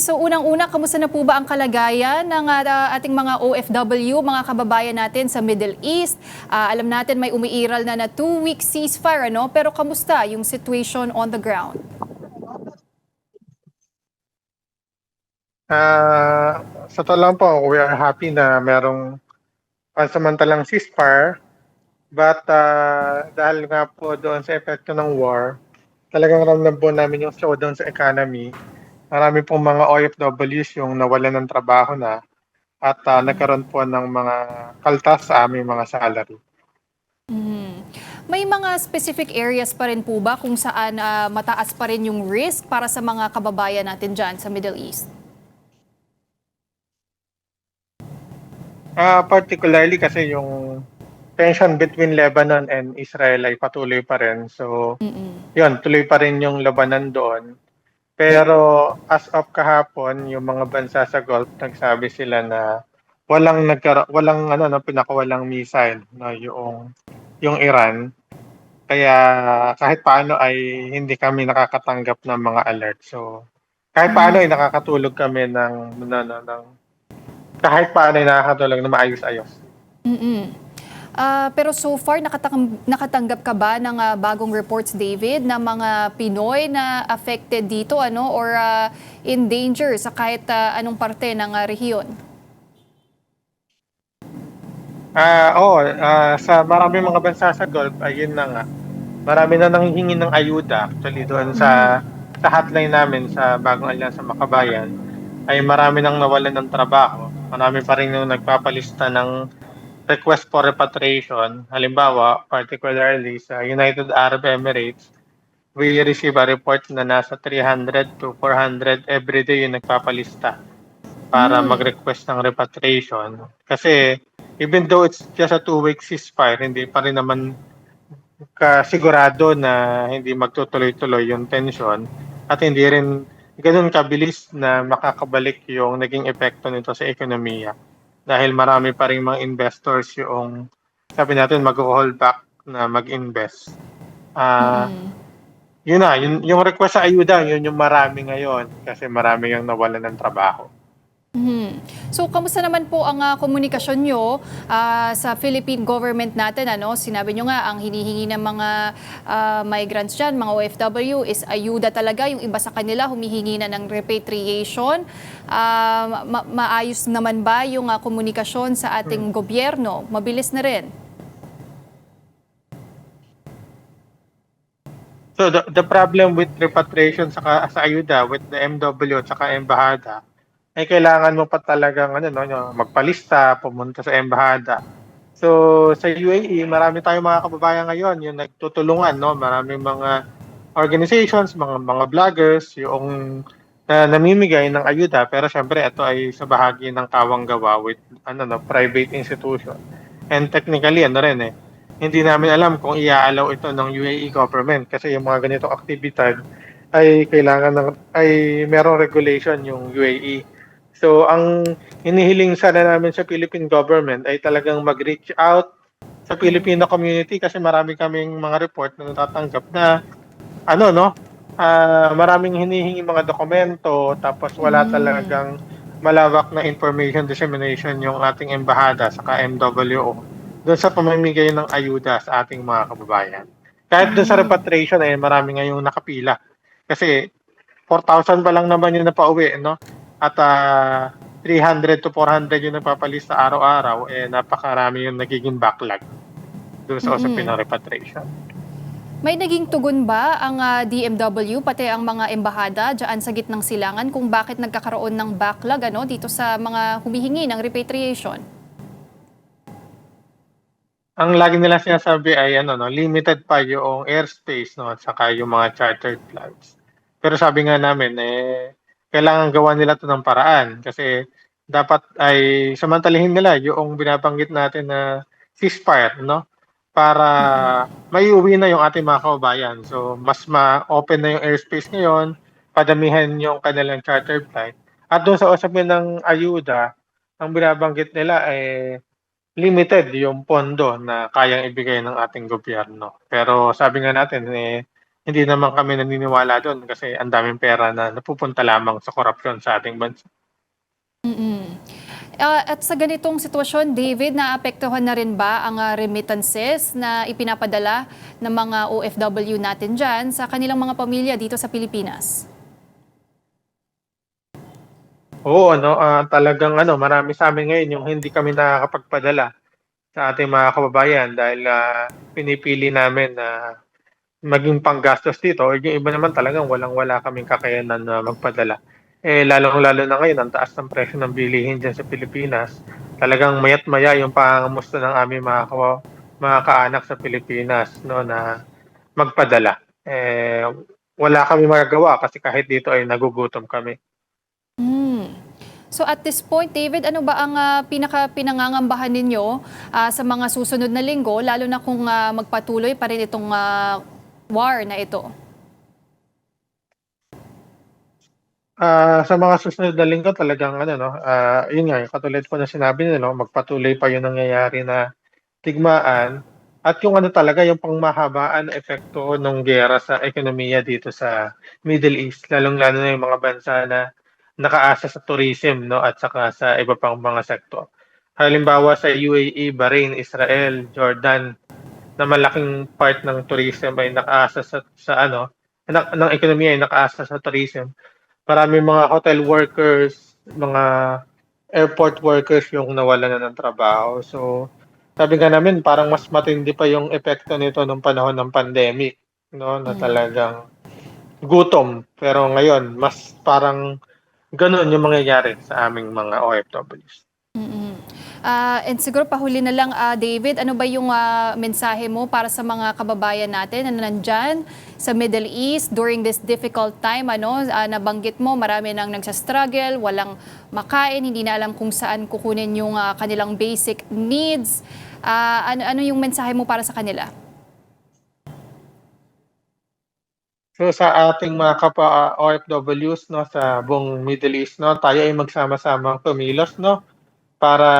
So unang-una, kamusta na po ba ang kalagayan ng ating mga OFW, mga kababayan natin sa Middle East? Alam natin may umiiral na 2-week ceasefire, ano? Pero kamusta yung situation on the ground? Sa totoo lang po, we are happy na merong pansamantalang ceasefire. But dahil nga po doon sa epekto ng war, talagang ramdam po namin yung slowdown sa economy. Marami pong mga OFWs yung nawalan ng trabaho na at nagkaroon po ng mga kaltas sa aming mga salary. May mga specific areas pa rin po ba kung saan mataas pa rin yung risk para sa mga kababayan natin dyan sa Middle East? Particularly kasi yung tension between Lebanon and Israel ay patuloy pa rin. So, yun, tuloy pa rin yung labanan doon. Pero as of kahapon, yung mga bansa sa Gulf nagsabi sila na walang ano no pinakawalang missile no yung Iran. Kaya kahit paano ay hindi kami nakakatanggap ng mga alert. So kahit paano ay nakakatulog kami ng kahit paano ay nakakatulog na maayos-ayos. Pero so far, nakatanggap ka ba ng bagong reports, David, na mga Pinoy na affected dito, ano, or in danger sa kahit anong parte ng rehiyon? Oo, sa maraming mga bansa sa Gulf, ayun na nga. Marami na nanghihingi ng ayuda. Actually, doon sa hotline namin sa Bagong Alyansa Makabayan, ay marami nang nawalan ng trabaho. Marami pa rin yung nagpapalista ng request for repatriation. Halimbawa, particularly sa United Arab Emirates, we receive a report na nasa 300 to 400 every day yung nagpapalista para mag-request ng repatriation. Kasi even though it's just a 2-week ceasefire, hindi pa rin naman kasigurado na hindi magtutuloy-tuloy yung tension at hindi rin ganoon kabilis na makakabalik yung naging epekto nito sa ekonomiya. Dahil marami pa rin mga investors yung sabi natin mag-hold back na mag-invest. Yun na, yung request sa ayuda, yun yung marami ngayon kasi marami yung nawalan ng trabaho. So, kamusta naman po ang komunikasyon nyo sa Philippine government natin? Ano? Sinabi nyo nga, ang hinihingi ng mga migrants dyan, mga OFW, is ayuda talaga. Yung iba sa kanila humihingi na ng repatriation. Maayos naman ba yung komunikasyon sa ating gobyerno? Mabilis na rin? So the problem with repatriation sa ayuda with the MW at saka embahada ay kailangan mo pa talagang ano no, magpalista, pumunta sa embahada. So sa UAE, marami tayong mga kababayan ngayon yung nagtutulungan no, maraming mga organizations, mga vloggers yung namimigay ng ayuda pero syempre ito ay sa bahagi ng kawang gawa with ano no, private institution. And technically ano rin hindi namin alam kung i-allow ito ng UAE government kasi yung mga ganitong aktibidad ay kailangan ay merong regulation yung UAE. So ang hinihiling sana namin sa Philippine government ay talagang mag-reach out sa Filipino community kasi marami kaming mga report na natatanggap na ano no, maraming hinihingi mga dokumento tapos wala talagang malawak na information dissemination yung ating embahada sa MWO doon sa pamamigay ng ayuda sa ating mga kababayan. Kahit doon sa repatriation ay marami ngayong nakapila. Kasi 4,000 pa lang naman yung napauwi, no? At 300 to 400 yung napapalista araw-araw, napakarami yung nagiging backlog doon sa usapin ng repatriation. May naging tugon ba ang DMW, pati ang mga embahada dyan sa gitnang silangan kung bakit nagkakaroon ng backlog ano, dito sa mga humihingi ng repatriation? Ang lagi nila sinasabi ay ano no, limited pa yung airspace no at saka yung mga chartered flights. Pero sabi nga namin kailangan gawan nila 'to ng paraan kasi dapat ay samantalahin nila yung binabanggit natin na ceasefire no para maiuwi na yung ating mga kababayan. So mas ma-open na yung airspace ngayon, padamihan yung kanilang chartered flight. At doon sa usapin ng ayuda, ang binabanggit nila ay limited yung pondo na kayang ibigay ng ating gobyerno. Pero sabi nga natin, hindi naman kami naniniwala do'n kasi ang daming pera na napupunta lamang sa korapsyon sa ating bansa. Mm. At sa ganitong sitwasyon, David, naapektuhan na rin ba ang remittances na ipinapadala ng mga OFW natin dyan sa kanilang mga pamilya dito sa Pilipinas? Oo, talagang marami sa'min ngayon yung hindi kami nakakapagpadala sa ating mga kababayan dahil, pinipili namin na maging panggastos dito or yung iba naman talagang walang-wala kaming kakayanan na magpadala. Lalong-lalo na ngayon ang taas ng presyo ng bilihin diyan sa Pilipinas, talagang maya't-maya yung pangangamusta ng aming mga kaanak sa Pilipinas 'no, na magpadala. Wala kaming magagawa kasi kahit dito ay nagugutom kami. Hmm. So at this point, David, ano ba ang pinaka-pinangangambahan ninyo sa mga susunod na linggo, lalo na kung magpatuloy pa rin itong war na ito? Sa mga susunod na linggo talagang yun nga, katulad po ng sinabi niyo 'no, magpatuloy pa yung nangyayari na digmaan at yung talaga yung pangmahabaan na epekto ng giyera sa ekonomiya dito sa Middle East, lalong-lalo na yung mga bansa na nakaasa sa tourism 'no, at saka sa iba pang mga sektor. Halimbawa sa UAE, Bahrain, Israel, Jordan na malaking part ng tourism ay nakaasa ng ekonomiya ay nakaasa sa tourism. Maraming mga hotel workers, mga airport workers yung nawalan na ng trabaho. So, sabi nga namin parang mas matindi pa yung epekto nito nung panahon ng pandemic 'no, na talagang gutom. Pero ngayon mas parang gano'n yung mangyayari sa aming mga OFWs. Mm. And siguro pahuli na lang, David, ano ba yung mensahe mo para sa mga kababayan natin na nandyan sa Middle East during this difficult time? Nabanggit mo, marami nang nagsa-struggle, walang makain, hindi na alam kung saan kukunin yung kanilang basic needs. Ano yung mensahe mo para sa kanila? So, sa ating mga kapwa OFWs 'no, sa buong Middle East 'no, tayo ay magsama-samang kumilos 'no, para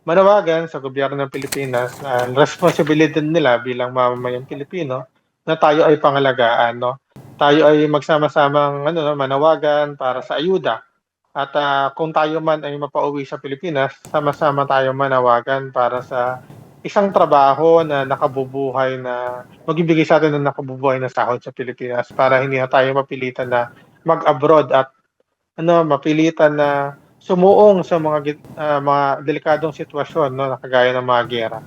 manawagan sa gobyerno ng Pilipinas na responsibilidad nila bilang mamamayang Pilipino na tayo ay pangalagaan 'no. Tayo ay magsama-samang 'no, manawagan para sa ayuda at, kung tayo man ay mapauwi sa Pilipinas, sama-sama tayong manawagan para sa isang trabaho na nakabubuhay na magbibigay sa'tin ng nakabubuhay na sahod sa Pilipinas para hindi na tayo mapilitan na mag-abroad at mapilitan na sumuong sa mga delikadong sitwasyon 'no, na kagaya ng mga giyera.